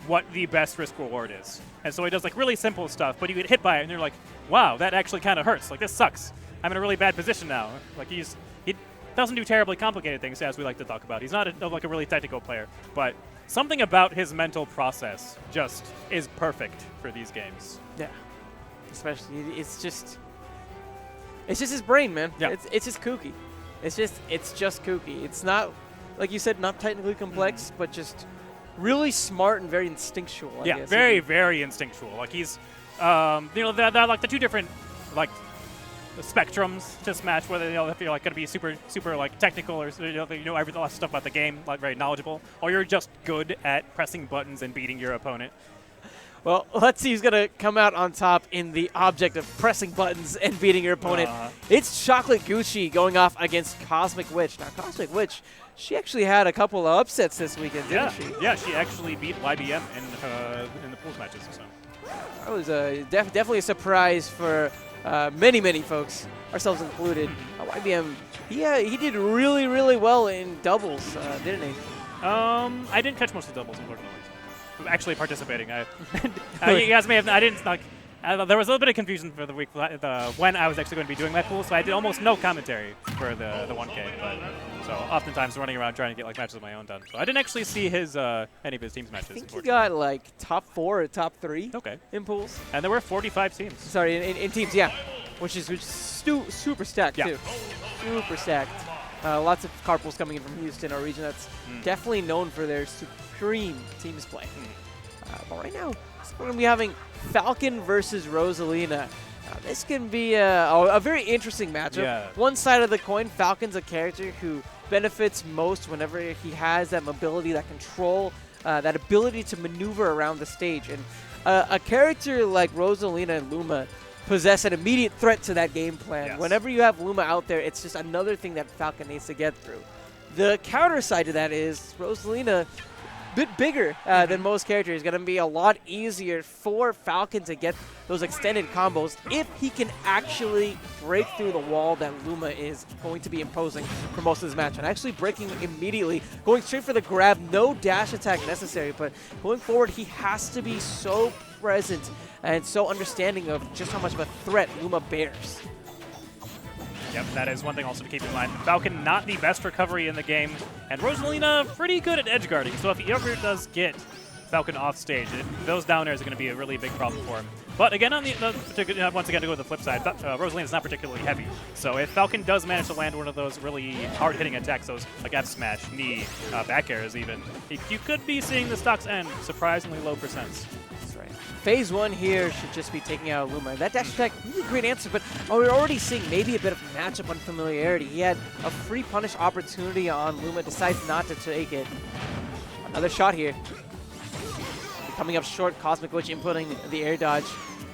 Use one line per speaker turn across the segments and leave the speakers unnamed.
what the best risk reward is. And so he does like really simple stuff, but you get hit by it and you're like, wow, that actually kind of hurts. Like, this sucks. I'm in a really bad position now. Like, he doesn't do terribly complicated things, as we like to talk about. He's not like a really technical player, but something about his mental process just is perfect for these games.
Yeah. Especially, it's just his brain, man.
Yeah.
It's just kooky. It's just kooky. It's not, like you said, not technically complex, but just really smart and very instinctual. I guess.
Very, very instinctual. Like, he's, they're like the two different, like, spectrums to Smash, whether if you're like going to be super like technical, or you know every lot of stuff about the game, like very knowledgeable, or you're just good at pressing buttons and beating your opponent.
Well, let's see who's going to come out on top in the object of pressing buttons and beating your opponent. It's ChcolateGoochy going off against Cosmic Witch. Now, Cosmic Witch, she actually had a couple of upsets this weekend, didn't she?
Yeah, she actually beat YBM in the pools matches. So
that was definitely a surprise for many folks, ourselves included. YBM, he did really, really well in doubles, didn't he?
I didn't catch most of the doubles, unfortunately. Actually participating. You guys may have. I didn't like. There was a little bit of confusion for the week when I was actually going to be doing that pool, so I did almost no commentary for the 1K. But so oftentimes running around trying to get like matches of my own done. So I didn't actually see his any of his team's matches.
I think he got like top 4 or top 3.
Okay.
In pools.
And there were 45 teams.
Sorry, in teams, yeah, which is super stacked too. Super stacked. Lots of carpools coming in from Houston, our region that's definitely known for their supreme teams play. But right now, we're going to be having Falcon versus Rosalina. This can be a very interesting matchup.
Yeah.
One side of the coin, Falcon's a character who benefits most whenever he has that mobility, that control, that ability to maneuver around the stage. And a character like Rosalina and Luma possess an immediate threat to that game plan.
Yes.
Whenever you have Luma out there, it's just another thing that Falcon needs to get through. The counter side to that is Rosalina, bit bigger than most characters. It's going to be a lot easier for Falcon to get those extended combos if he can actually break through the wall that Luma is going to be imposing for most of this match. And actually breaking immediately, going straight for the grab, no dash attack necessary, but going forward, he has to be so present and so understanding of just how much of a threat Luma bears.
Yep, that is one thing also to keep in mind. Falcon, not the best recovery in the game, and Rosalina pretty good at edge guarding. So if he ever does get Falcon off stage, those down airs are going to be a really big problem for him. But again, on once again to go to the flip side, Rosalina's not particularly heavy. So if Falcon does manage to land one of those really hard-hitting attacks, those like F smash, knee, back airs even, you could be seeing the stocks end surprisingly low percents.
Phase 1 here should just be taking out Luma. That dash attack, really great answer, but we're already seeing maybe a bit of matchup unfamiliarity. He had a free punish opportunity on Luma, decides not to take it. Another shot here. Coming up short, Cosmic Witch inputting the air dodge.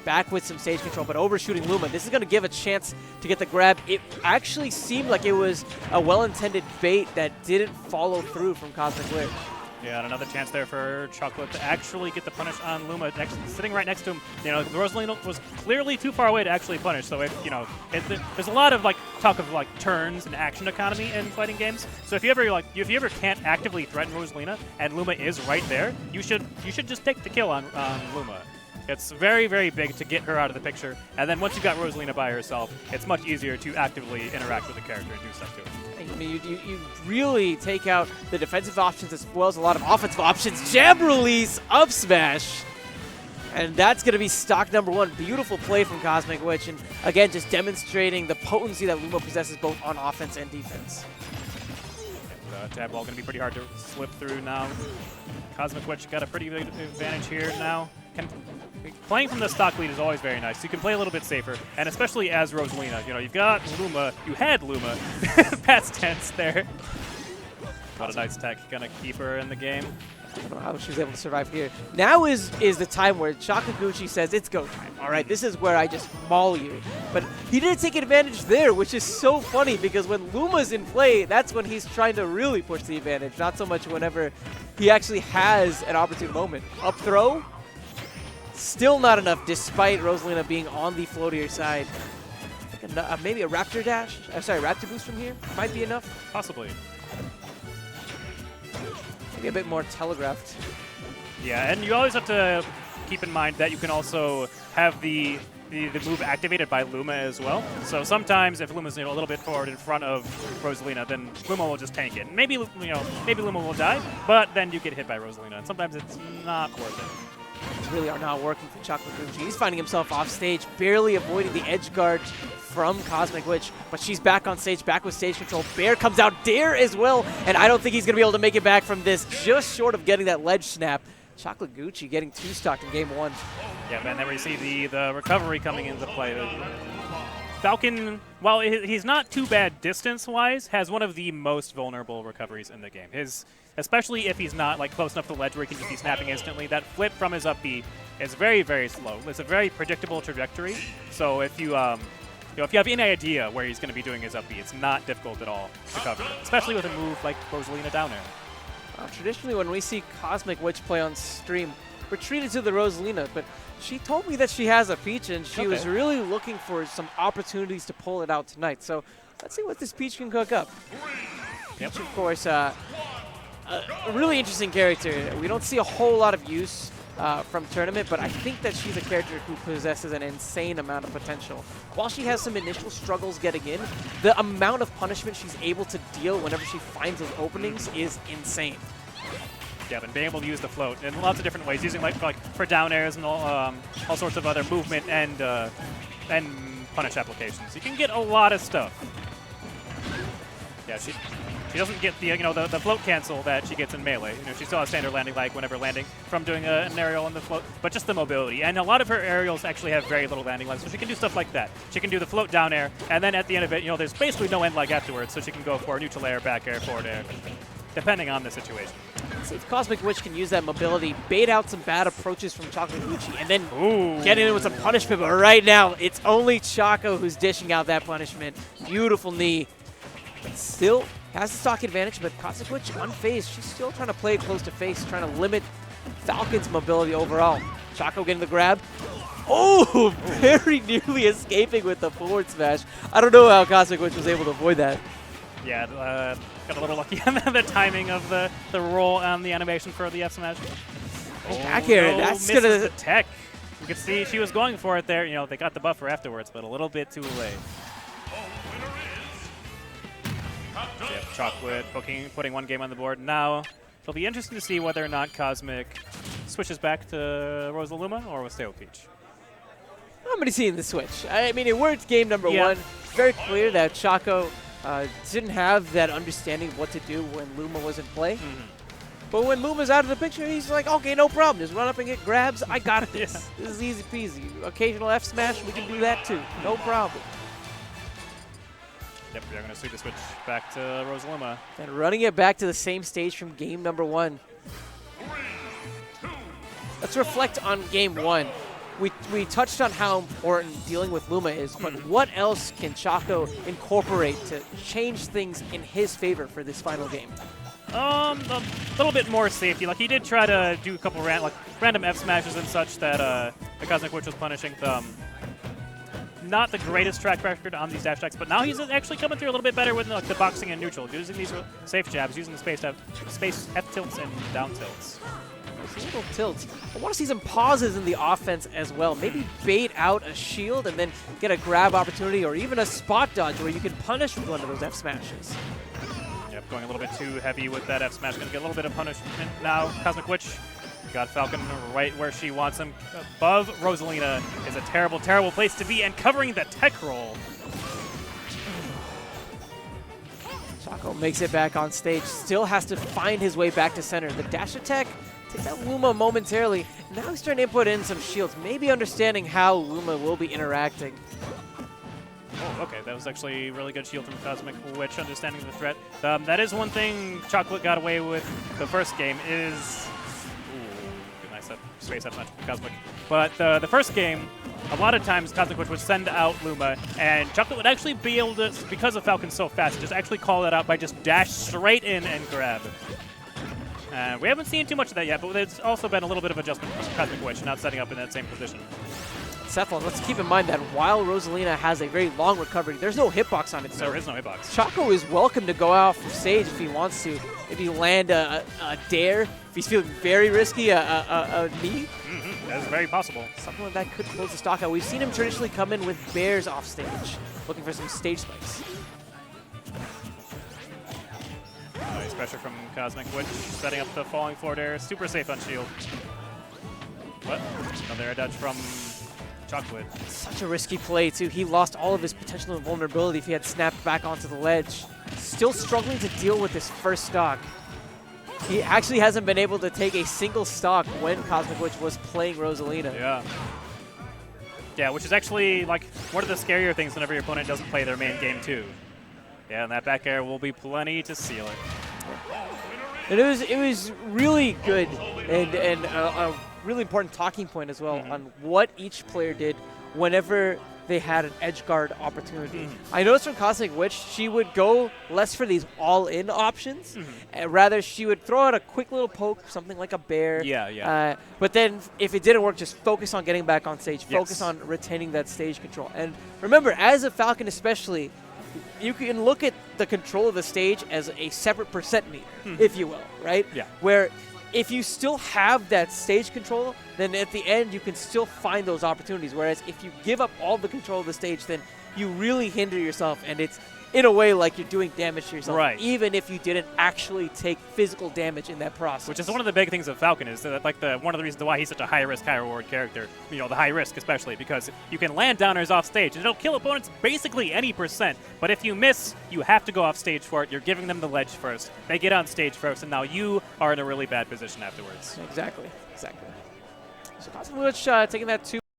Back with some stage control, but overshooting Luma. This is going to give a chance to get the grab. It actually seemed like it was a well-intended bait that didn't follow through from Cosmic Witch.
Yeah, and another chance there for Chocolate to actually get the punish on Luma, sitting right next to him. You know, Rosalina was clearly too far away to actually punish. So, there's a lot of like talk of like turns and action economy in fighting games. So if you ever can't actively threaten Rosalina and Luma is right there, you should just take the kill on Luma. It's very, very big to get her out of the picture. And then once you've got Rosalina by herself, it's much easier to actively interact with the character and do stuff to her.
I mean, you really take out the defensive options as well as a lot of offensive options. Jab release, up smash. And that's going to be stock number 1. Beautiful play from Cosmic Witch. And again, just demonstrating the potency that Luma possesses both on offense and defense.
Tab ball going to be pretty hard to slip through now. Cosmic Witch got a pretty big advantage here now. Playing from the stock lead is always very nice. You can play a little bit safer, and especially as Rosalina. You know, you've got Luma. You had Luma. Past tense there. What a nice tech. Gonna keep her in the game.
I don't know how she was able to survive here. Now is the time where ChcolateGoochy says, it's go time. All right, this is where I just maul you. But he didn't take advantage there, which is so funny because when Luma's in play, that's when he's trying to really push the advantage, not so much whenever he actually has an opportune moment. Up throw, still not enough despite Rosalina being on the floatier side. Maybe a Raptor dash? Raptor boost from here might be enough.
Possibly.
Maybe a bit more telegraphed.
Yeah, and you always have to keep in mind that you can also have the move activated by Luma as well. So sometimes if Luma's a little bit forward in front of Rosalina, then Luma will just tank it. Maybe maybe Luma will die, but then you get hit by Rosalina, and sometimes it's not worth it.
Really are not working for ChcolateGoochy. He's finding himself off stage, barely avoiding the edge guard from Cosmic Witch, but she's back on stage, back with stage control. Bear comes out, Dare as well, and I don't think he's going to be able to make it back from this, just short of getting that ledge snap. ChcolateGoochy getting 2-stocked in game 1.
Yeah, and then we see the recovery coming into play. Falcon, while he's not too bad distance-wise, has one of the most vulnerable recoveries in the game. Especially if he's not close enough to the ledge where he can just be snapping instantly. That flip from his up B is very, very slow. It's a very predictable trajectory. So if you if you have any idea where he's going to be doing his up B, it's not difficult at all to cover, especially with a move like Rosalina down air.
Traditionally, when we see Cosmic Witch play on stream, we're treated to the Rosalina, but she told me that she has a Peach, and she was really looking for some opportunities to pull it out tonight. So let's see what this Peach can cook up. Peach, of course, a really interesting character. We don't see a whole lot of use from tournament, but I think that she's a character who possesses an insane amount of potential. While she has some initial struggles getting in, the amount of punishment she's able to deal whenever she finds those openings is insane.
Yeah, and being able to use the float in lots of different ways, using like for down airs and all sorts of other movement and punish applications. You can get a lot of stuff. Yeah, she doesn't get the float cancel that she gets in melee. She still has standard landing whenever landing from doing an aerial on the float, but just the mobility. And a lot of her aerials actually have very little landing lag, so she can do stuff like that. She can do the float down air, and then at the end of it, there's basically no end lag afterwards, so she can go for neutral air, back air, forward air, depending on the situation.
See if Cosmic Witch can use that mobility, bait out some bad approaches from ChcolateGoochy, and then get in with some punishment. But right now, it's only Choco who's dishing out that punishment. Beautiful knee. But still has the stock advantage, but Cosmic Witch unfazed. She's still trying to play it close to face, trying to limit Falcon's mobility overall. Choco getting the grab. Oh, very nearly escaping with the forward smash. I don't know how Cosmic Witch was able to avoid that.
Yeah, got a little lucky on the timing of the roll on the animation for the F smash.
Back air, that's
misses
gonna
the tech. You could see she was going for it there. They got the buffer afterwards, but a little bit too late. Yep, Chocolate putting one game on the board. Now, it'll be interesting to see whether or not Cosmic switches back to Rosalina or will stay with Peach.
I'm going to see the switch. I mean, it worked game number 1. It's very clear that Choco didn't have that understanding of what to do when Luma was in play. But when Luma's out of the picture, he's like, okay, no problem. Just run up and get grabs. I got this. This is easy peasy. Occasional F smash, we can do that too. No problem.
Yep, we're going to see the switch back to Rosalina.
And running it back to the same stage from game number 1. Let's reflect on game 1. We touched on how important dealing with Luma is, but what else can Choco incorporate to change things in his favor for this final game?
A little bit more safety. He did try to do a couple random F smashes and such that the Cosmic Witch was punishing. Not the greatest track record on these dash attacks, but now he's actually coming through a little bit better with the boxing and neutral, using these safe jabs, using the space F tilts and down tilts.
Little tilts. I want to see some pauses in the offense as well. Maybe bait out a shield and then get a grab opportunity or even a spot dodge where you can punish with one of those F smashes.
Yep, going a little bit too heavy with that F smash. Going to get a little bit of punishment now. Cosmic Witch got Falcon right where she wants him. Above Rosalina is a terrible, terrible place to be, and covering the tech roll.
Choco makes it back on stage. Still has to find his way back to center. The dash attack takes out Luma momentarily. Now he's trying to input in some shields, maybe understanding how Luma will be interacting.
Oh, okay. That was actually a really good shield from Cosmic Witch, understanding the threat. That is one thing Chocolate got away with the first game is... Ooh, nice space F smash from Cosmic. But the first game, a lot of times Cosmic Witch would send out Luma, and Chocolate would actually be able to, because of Falcon so fast, just actually call it out by just dash straight in and grab. We haven't seen too much of that yet, but there's also been a little bit of adjustment from Cosmic Witch, not setting up in that same position.
Cephalon. Let's keep in mind that while Rosalina has a very long recovery, there's no hitbox on it. So
there is no hitbox.
Choco is welcome to go out for stage if he wants to. Maybe land a dare. If he's feeling very risky, a knee.
That is very possible.
Something like that could close the stock out. We've seen him traditionally come in with bears off stage, looking for some stage spikes.
Nice pressure from Cosmic Witch, setting up the falling floor dare. Super safe on shield. What? Another air dodge from Chocolate.
Such a risky play, too. He lost all of his potential invulnerability if he had snapped back onto the ledge. Still struggling to deal with this first stock. He actually hasn't been able to take a single stock when Cosmic Witch was playing Rosalina.
Yeah. Yeah, which is actually like one of the scarier things whenever your opponent doesn't play their main game too. Yeah, and that back air will be plenty to seal it.
And it was really good and a really important talking point as well on what each player did whenever they had an edge guard opportunity. I noticed from Cosmic Witch, she would go less for these all-in options. Rather, she would throw out a quick little poke, something like a bear.
Yeah.
But then, if it didn't work, just focus on getting back on stage. Focus on retaining that stage control. And remember, as a Falcon especially, you can look at the control of the stage as a separate percent meter, if you will, right?
Yeah.
Where if you still have that stage control, then at the end you can still find those opportunities. Whereas if you give up all the control of the stage, then you really hinder yourself, and it's in a way like you're doing damage to yourself, even if you didn't actually take physical damage in that process.
Which is one of the big things of Falcon is that like one of the reasons why he's such a high risk, high reward character. You know, the high risk especially because you can land downers off stage and it'll kill opponents basically any percent. But if you miss, you have to go off stage for it. You're giving them the ledge first. They get on stage first, and now you are in a really bad position afterwards.
Exactly. So Cosmic Witch taking that 2